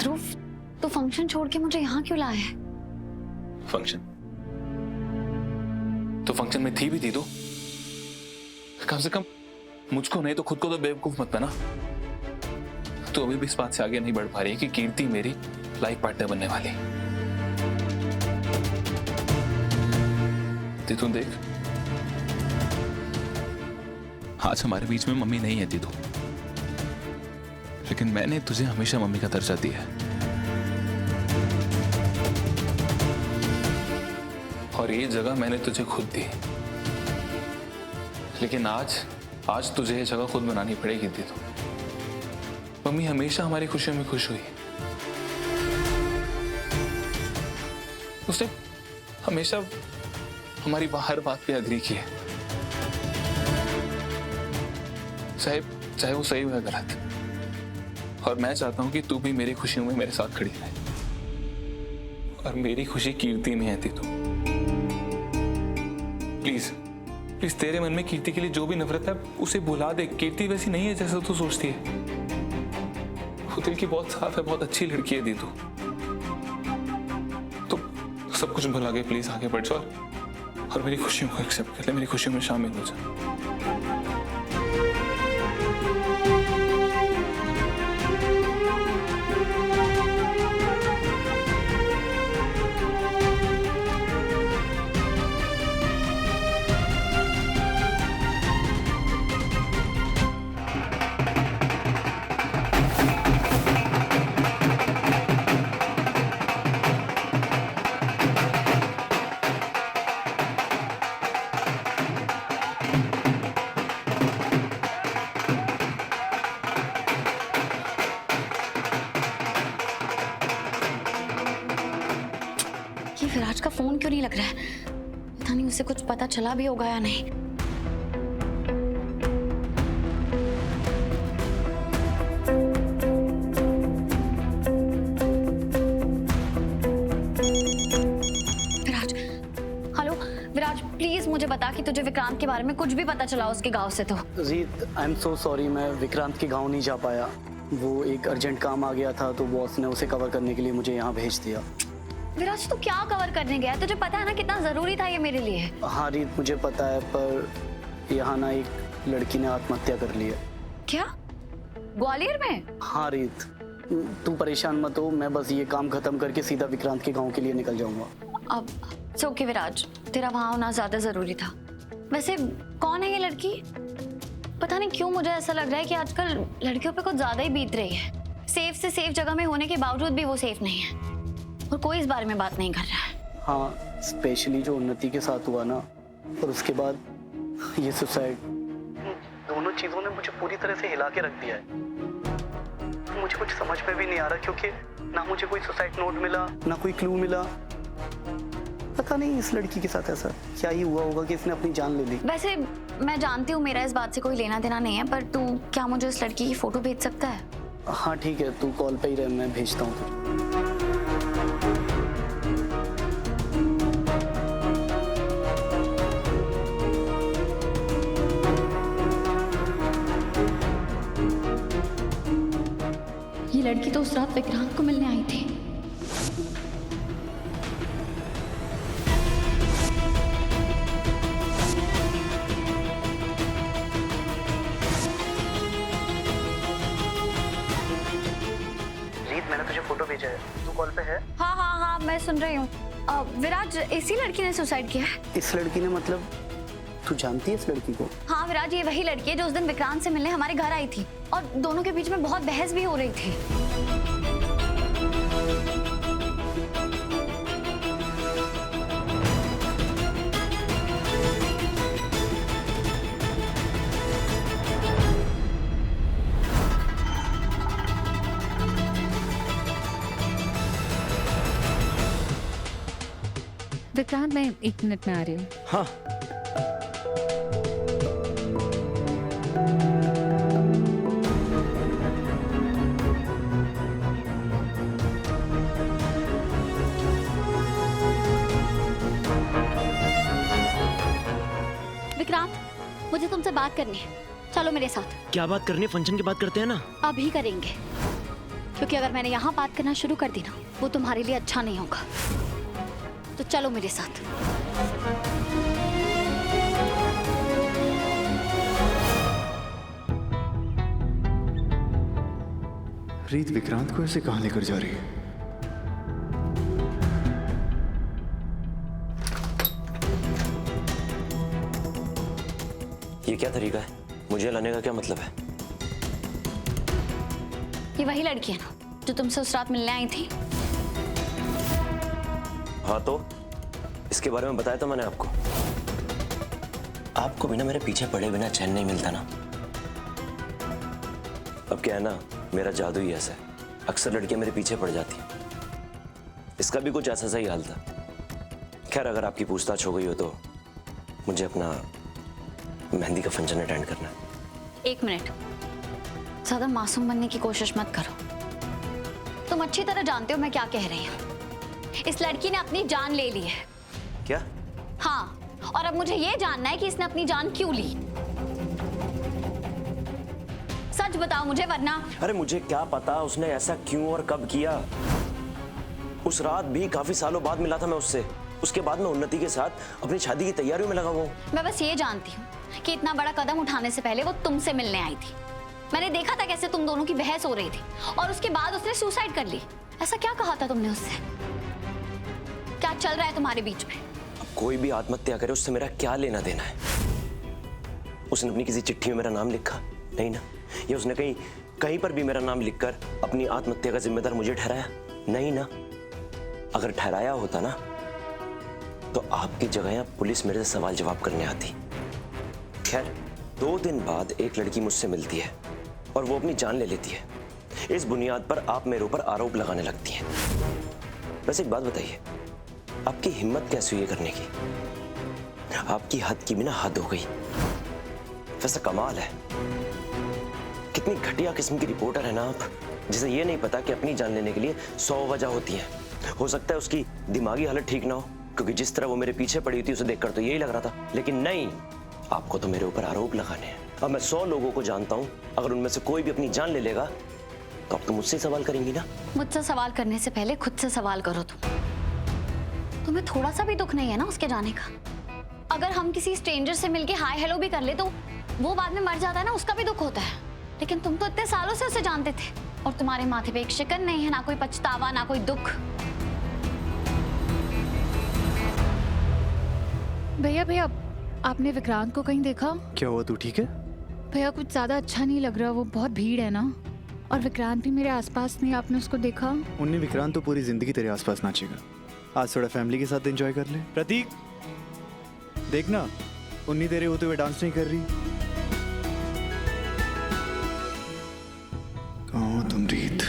ध्रुव, तो फंक्शन छोड़ के मुझे यहाँ क्यों लाया है? फंक्शन? तो फंक्शन में थी भी थी तो कम से कम मुझको नहीं तो खुद को तो बेवकूफ मत बना। तो अभी भी इस बात से आगे नहीं बढ़ पा रही कि कीर्ति मेरी लाइफ पार्टनर बनने वाली। तू देख, आज हमारे बीच में मम्मी नहीं है दीदू, लेकिन मैंने तुझे हमेशा मम्मी का दर्जा दिया है। और ये जगह मैंने तुझे खुद दी, लेकिन आज तुझे ये जगह खुद बनानी पड़ेगी दीदू। मम्मी हमेशा हमारी खुशियों में खुश हुई। उसने हमेशा हमारी हर बात पे अग्री की है, चाहे वो सही हो या गलत। और मैं चाहता हूं कि तू भी मेरी खुशियों में मेरे साथ खड़ी रहे। और मेरी खुशी कीर्ति में है दीदू। प्लीज तेरे मन में कीर्ति के लिए जो भी नफरत है उसे भुला दे। कीर्ति वैसी नहीं है जैसा तू सोचती है। वो दिल की बहुत साफ है, बहुत अच्छी लड़की है दीदू। तो सब कुछ भुला के प्लीज आगे बढ़ जा और मेरी खुशियों को एक्सेप्ट कर ले, मेरी खुशियों में शामिल हो जा। ये विराज का फोन क्यों नहीं लग रहा है? पता नहीं उसे कुछ पता चला भी होगा या नहीं। विराज, हेलो विराज, प्लीज मुझे बता कि तुझे विक्रांत के बारे में कुछ भी पता चला उसके गांव से तो। रीत, आई एम सो सॉरी, मैं विक्रांत के गांव नहीं जा पाया। वो एक अर्जेंट काम आ गया था तो बॉस ने उसे कवर करने के लिए मुझे यहाँ भेज दिया। विराज, तू क्या कवर करने गया? तुझे पता है ना कितना जरूरी था ये मेरे लिए। हाँ रीत, मुझे पता है, पर यहाँ ना एक लड़की ने आत्महत्या कर ली है। क्या? ग्वालियर में? हाँ रीत, तू परेशान मत हो, मैं बस ये काम खत्म करके सीधा विक्रांत के गांव के लिए निकल जाऊंगा। अब ओके विराज, तेरा वहां होना ज्यादा जरूरी था। वैसे कौन है ये लड़की? पता नहीं क्यों मुझे ऐसा लग रहा है कि आजकल लड़कियों पे कुछ ज्यादा ही बीत रही है। सेफ से सेफ जगह में होने के बावजूद भी वो सेफ नहीं है और कोई इस बारे में बात नहीं कर रहा है। हाँ, स्पेशली जो उन्नति के साथ हुआ ना, और उसके बाद ये सुसाइड, दोनों चीजों ने मुझे पूरी तरह से हिला के रख दिया है। मुझे कुछ समझ में भी नहीं आ रहा, क्योंकि ना मुझे कोई सुसाइड नोट मिला, ना कोई क्लू मिला। पता नहीं इस लड़की के साथ ऐसा क्या ही हुआ होगा कि इसने अपनी जान ले ली। वैसे मैं जानती हूँ मेरा इस बात से कोई लेना देना नहीं है, पर तू क्या मुझे इस लड़की की फोटो भेज सकता है? हाँ ठीक है, तू कॉल पे ही रह, मैं भेजता हूँ तुझे। ये लड़की तो उस रात विक्रांत को मिलने आई थी। रीत, मैंने तुझे फोटो भेजा है, तू कॉल पे है? हाँ, मैं सुन रही हूँ। विराज, इसी लड़की ने सुसाइड किया है? इस लड़की ने मतलब, तू जानती है इस लड़की को? हाँ विराज, ये वही लड़की है जो उस दिन विक्रांत से मिलने हमारे घर आई थी और दोनों के बीच में बहुत बहस भी हो रही थी। विक्रांत, मैं 1 मिनट में आ रही हूँ। हाँ। विक्रांत, मुझे तुमसे बात करनी है, चलो मेरे साथ। क्या बात करनी है? फंक्शन की बात करते हैं ना। अभी करेंगे। क्योंकि अगर मैंने यहाँ बात करना शुरू कर दी ना, वो तुम्हारे लिए अच्छा नहीं होगा। तो चलो मेरे साथ। रीत विक्रांत को ऐसे कहां लेकर जा रही है? ये क्या तरीका है? मुझे लाने का क्या मतलब है? ये वही लड़की है ना जो तुमसे उस रात मिलने आई थी? हाँ, तो इसके बारे में बताया था मैंने आपको। आपको भी ना मेरे पीछे पड़े बिना चैन नहीं मिलता ना। अब क्या है ना, मेरा जादू ही ऐसा है, अक्सर लड़कियां मेरे पीछे पड़ जाती हैं। इसका भी कुछ ऐसा सा ही हाल था। खैर, अगर आपकी पूछताछ हो गई हो तो मुझे अपना मेहंदी का फंक्शन अटेंड करना है। 1 मिनट, ज्यादा मासूम बनने की कोशिश मत करो। तुम अच्छी तरह जानते हो मैं क्या कह रही हूँ। इस लड़की ने अपनी जान ले ली है। क्या? हाँ, और अब मुझे ये जानना है कि इसने अपनी जान क्यों ली। सच बताओ मुझे, वरना। अरे मुझे क्या पता उसने ऐसा क्यों और कब किया। उस रात भी काफी सालों बाद मिला था मैं उससे। उसके बाद मैं उन्नति के साथ अपनी शादी की तैयारियों में लगा हुआ हूँ। मैं बस ये जानती हूँ कि इतना बड़ा कदम उठाने से पहले वो तुमसे मिलने आई थी। मैंने देखा था कैसे तुम दोनों की बहस हो रही थी, और उसके बाद उसने सुसाइड कर ली। ऐसा क्या कहा था तुमने उससे? क्या चल रहा है तुम्हारे बीच में? अब कोई भी आत्महत्या करे उससे मेरा क्या लेना देना है? उसने अपनी किसी चिट्ठी में मेरा नाम लिखा? नहीं ना। या उसने कहीं पर भी मेरा नाम लिखकर अपनी आत्महत्या का जिम्मेदार मुझे ठहराया? नहीं ना। अगर ठहराया होता ना तो आपकी जगह यहाँ पुलिस मेरे से सवाल जवाब करने आती। खैर, 2 दिन बाद एक लड़की मुझसे मिलती है और वो अपनी जान ले लेती है। इस बुनियाद पर आप मेरे ऊपर आरोप लगाने लगती हैं। वैसे एक बात बताइए, आपकी हिम्मत कैसे हुई करने की? आपकी हद की भी ना हद हो गई। वैसे कमाल है, कितनी घटिया किस्म की रिपोर्टर है ना आप, जिसे ये नहीं पता कि अपनी जान लेने के लिए 100 वजह होती हैं। हो सकता है उसकी दिमागी हालत ठीक ना हो, क्योंकि जिस तरह वो मेरे पीछे पड़ी थी उसे देखकर तो यही लग रहा था। लेकिन नहीं, आपको तो मेरे ऊपर आरोप लगाने हैं। अब मैं 100 लोगों को जानता हूं, अगर उनमें से कोई भी अपनी जान ले लेगा तो आप तो मुझसे सवाल करेंगी ना। मुझसे सवाल करने से पहले खुद से सवाल करो तुम्हें थोड़ा सा भी दुख नहीं है ना उसके जाने का? अगर हम किसी स्ट्रेंजर से मिलके हाय हेलो भी कर ले तो वो बाद में मर जाता है ना, उसका भी दुख होता है। लेकिन तुम तो इतने सालों से उसे जानते थे, और तुम्हारे माथे पे एक शिकन नहीं है, ना कोई पछतावा, ना कोई दुख। भैया आपने विक्रांत को कहीं देखा? क्या हुआ, तू ठीक है? भैया कुछ ज्यादा अच्छा नहीं लग रहा, वो बहुत भीड़ है ना, और विक्रांत भी मेरे आसपास नहीं। आपने उसको देखा? उन्हें विक्रांत तो पूरी जिंदगी तेरे आसपास नाचेगा। आज थोड़ा फैमिली के साथ एंजॉय कर ले। प्रतीक, देखना उन्नी तेरे होते हुए डांस नहीं कर रही। कहाँ हो तुम रीत?